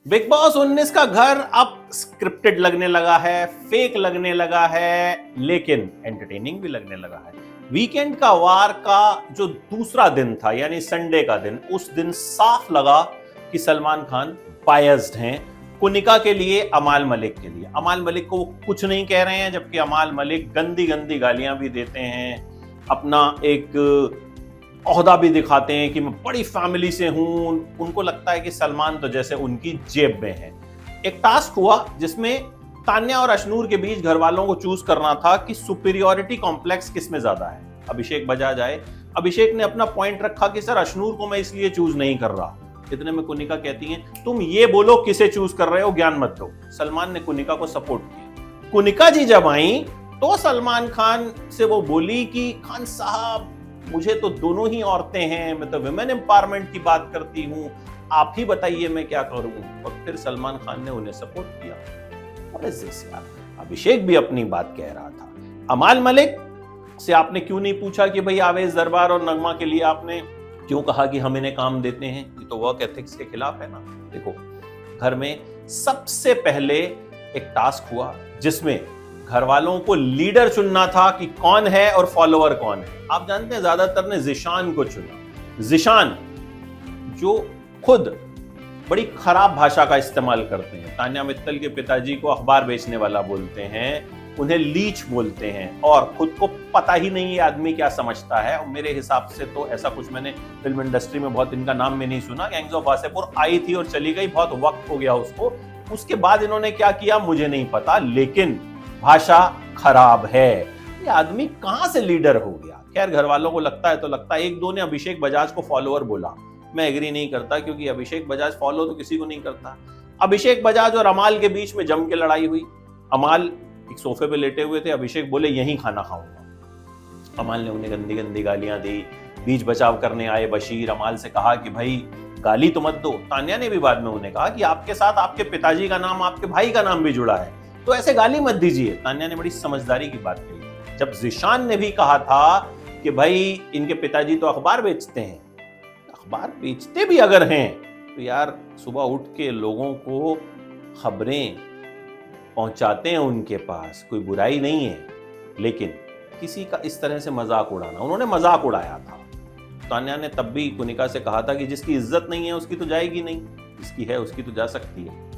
Big boss 19 का घर अब स्क्रिप्टेड लगने लगा है, फेक लगने लगा है, लेकिन एंटरटेनिंग भी लगने लगा है। वीकेंड का वार का जो दूसरा दिन था यानी संडे का दिन, उस दिन साफ लगा कि सलमान खान बायस्ड हैं कुनिका के लिए, अमाल मलिक के लिए। अमाल मलिक को वो कुछ नहीं कह रहे हैं, जबकि अमाल मलिक गंदी गंदी गालियां भी देते हैं, अपना एक ओहदा भी दिखाते हैं कि मैं बड़ी फैमिली से हूं। उनको लगता है कि सलमान तो जैसे उनकी जेब में है। एक टास्क हुआ जिसमें तान्या और अशनूर के बीच घर वालों को चूज करना था कि सुपीरियोरिटी कॉम्प्लेक्स किस में ज्यादा है। अभिषेक बजाज आए, अभिषेक ने अपना पॉइंट रखा कि सर अशनूर को मैं इसलिए चूज नहीं कर रहा। इतने में कुनिका कहती है तुम ये बोलो किसे चूज कर रहे हो, ज्ञान मत दो। सलमान ने कुनिका को सपोर्ट किया। कुनिका जी जब आई तो सलमान खान से वो बोली कि खान साहब मुझे तो दोनों ही औरतें हैं, मैं तो वुमेन एम्पावरमेंट की बात करती हूं, आप ही बताइए मैं क्या करूं। और फिर सलमान खान ने उन्हें सपोर्ट किया। और यार अभिषेक भी अपनी बात कह रहा था। अमाल मलिक से आपने क्यों नहीं पूछा कि भाई आवेश दरबार और नगमा के लिए आपने क्यों कहा कि हम इन्हें काम देते हैं? ये तो वर्क एथिक्स के खिलाफ है ना। देखो, घर में सबसे पहले एक टास्क हुआ जिसमें घर वालों को लीडर चुनना था कि कौन है और फॉलोअर कौन है। आप जानते हैं ज्यादातर ने जिशान को चुना। जिशान जो खुद बड़ी खराब भाषा का इस्तेमाल करते हैं, तान्या मित्तल के पिताजी को अखबार बेचने वाला बोलते हैं, उन्हें लीच बोलते हैं, और खुद को पता ही नहीं ये आदमी क्या समझता है। और मेरे हिसाब से तो ऐसा कुछ मैंने फिल्म इंडस्ट्री में बहुत इनका नाम में नहीं सुना। गैंग्स ऑफ वासेपुर आई थी और चली गई, बहुत वक्त हो गया उसको। उसके बाद इन्होंने क्या किया मुझे नहीं पता, लेकिन भाषा खराब है। ये आदमी कहां से लीडर हो गया? खैर, घर वालों को लगता है तो लगता है। एक दो ने अभिषेक बजाज को फॉलोअर बोला, मैं एग्री नहीं करता, क्योंकि अभिषेक बजाज फॉलो तो किसी को नहीं करता। अभिषेक बजाज और अमाल के बीच में जम के लड़ाई हुई। अमाल एक सोफे पे लेटे हुए थे, अभिषेक बोले यहीं खाना खाऊंगा। अमाल ने उन्हें गंदी गंदी गालियां दी। बीच बचाव करने आए बशीर अमाल से कहा कि भाई गाली तो मत दो। तान्या ने भी बाद में उन्हें कहा कि आपके साथ आपके पिताजी का नाम, आपके भाई का नाम भी जुड़ा है, तो ऐसे गाली मत दीजिए। तान्या ने बड़ी समझदारी की बात कही। जब जिशान ने भी कहा था कि भाई इनके पिताजी तो अखबार बेचते हैं, अखबार बेचते भी अगर हैं तो यार सुबह उठ के लोगों को खबरें पहुंचाते हैं उनके पास, कोई बुराई नहीं है, लेकिन किसी का इस तरह से मजाक उड़ाना, उन्होंने मजाक उड़ाया था। तान्या ने तब भी कुनिका से कहा था कि जिसकी इज्जत नहीं है उसकी तो जाएगी नहीं, जिसकी है उसकी तो जा सकती है।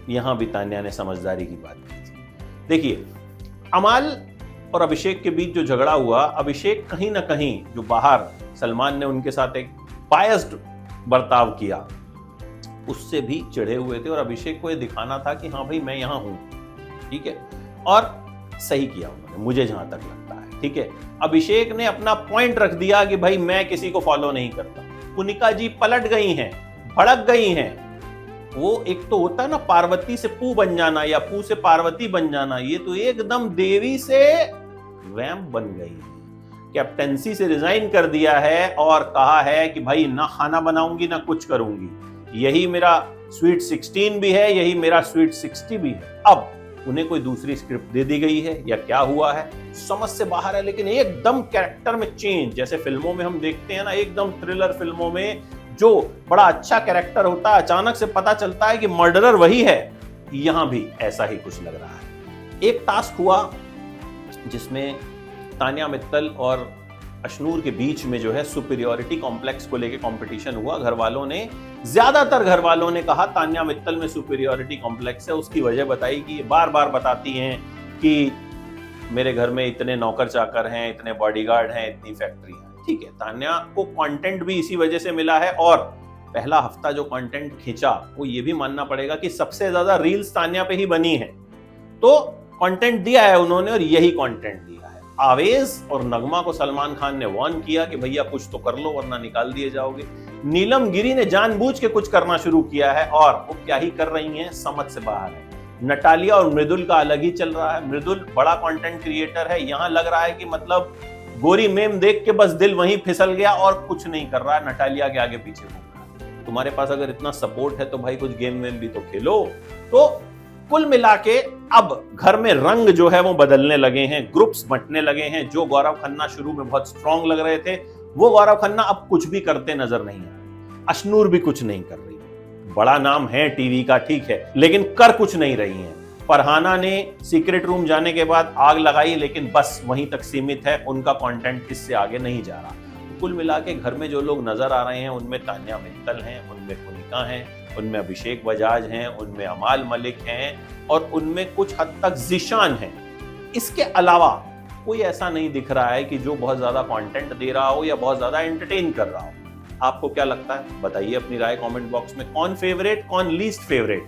यहां भी तान्या ने समझदारी की बात की थी। देखिए, अमाल और अभिषेक के बीच जो झगड़ा हुआ, अभिषेक कहीं ना कहीं जो बाहर सलमान ने उनके साथ एक बायस्ड बर्ताव किया, उससे भी चिढ़े हुए थे। और अभिषेक को यह दिखाना था कि हाँ भाई मैं यहां हूं, ठीक है। और सही किया उन्होंने, मुझे जहां तक लगता है, ठीक है। अभिषेक ने अपना पॉइंट रख दिया कि भाई मैं किसी को फॉलो नहीं करता। कुनिका जी पलट गई हैं, भड़क गई हैं। वो एक तो होता है ना पार्वती से पू बन जाना या पू से पार्वती बन जाना, ये तो एकदम देवी से वैम्प बन गई है। कैप्टेंसी से रिजाइन कर दिया है और कहा है कि भाई ना खाना बनाऊंगी ना कुछ करूंगी, यही मेरा स्वीट 16 भी है, यही मेरा स्वीट 60 भी है। अब उन्हें कोई दूसरी स्क्रिप्ट दे दी गई है या क्या हुआ है समझ से बाहर है, लेकिन एकदम कैरेक्टर में चेंज, जैसे फिल्मों में हम देखते हैं ना, एकदम थ्रिलर फिल्मों में जो बड़ा अच्छा कैरेक्टर होता है, अचानक से पता चलता है कि मर्डरर वही है। यहां भी ऐसा ही कुछ लग रहा है। एक टास्क हुआ जिसमें तान्या मित्तल और अशनूर के बीच में जो है सुपीरियोरिटी कॉम्प्लेक्स को लेके कंपटीशन हुआ। ज्यादातर घर वालों ने कहा तान्या मित्तल में सुपीरियोरिटी कॉम्प्लेक्स है। उसकी वजह बताई कि ये बार बार बताती हैं कि मेरे घर में इतने नौकर चाकर हैं, इतने बॉडीगार्ड हैं, इतनी फैक्ट्री है। ठीक है, तान्या को कंटेंट भी इसी वजह से मिला है। और पहला हफ्ता जो कंटेंट खींचा, वो ये भी मानना पड़ेगा कि सबसे ज्यादा रील्स तान्या पे ही बनी है। तो कंटेंट दिया है उन्होंने और यही कंटेंट दिया है। आवेश और नगमा को सलमान खान ने वार्न किया कि भैया कुछ तो कर लो वरना निकाल दिए जाओगे। नीलम गिरी ने जानबूझ के कुछ करना शुरू किया है और वो क्या ही कर रही हैं समझ से बाहर है। नटालिया और मृदुल का अलग ही चल रहा है। मृदुल बड़ा कंटेंट क्रिएटर है, यहां लग रहा है कि मतलब गोरी मेम देख के बस दिल वहीं फिसल गया और कुछ नहीं कर रहा है, नटालिया के आगे पीछे घूम रहा है। तुम्हारे पास अगर इतना सपोर्ट है तो भाई कुछ गेम वेम भी तो खेलो। तो कुल मिला के अब घर में रंग जो है वो बदलने लगे हैं, ग्रुप्स बंटने लगे हैं। जो गौरव खन्ना शुरू में बहुत स्ट्रांग लग रहे थे, वो गौरव खन्ना अब कुछ भी करते नजर नहीं आ रहे। अशनूर भी कुछ नहीं कर रही। बड़ा नाम है टीवी का, ठीक है, लेकिन कर कुछ नहीं रही हैं। फरहाना ने सीक्रेट रूम जाने के बाद आग लगाई, लेकिन बस वहीं तक सीमित है, उनका कंटेंट इससे आगे नहीं जा रहा। कुल मिला के घर में जो लोग नजर आ रहे हैं उनमें तान्या मित्तल हैं, उनमें कुनिका हैं, उनमें अभिषेक बजाज हैं, उनमें अमाल मलिक हैं और उनमें कुछ हद तक ज़ीशान हैं। इसके अलावा कोई ऐसा नहीं दिख रहा है कि जो बहुत ज्यादा कंटेंट दे रहा हो या बहुत ज्यादा एंटरटेन कर रहा हो। आपको क्या लगता है? बताइए अपनी राय कमेंट बॉक्स में। कौन फेवरेट, कौन लीस्ट फेवरेट?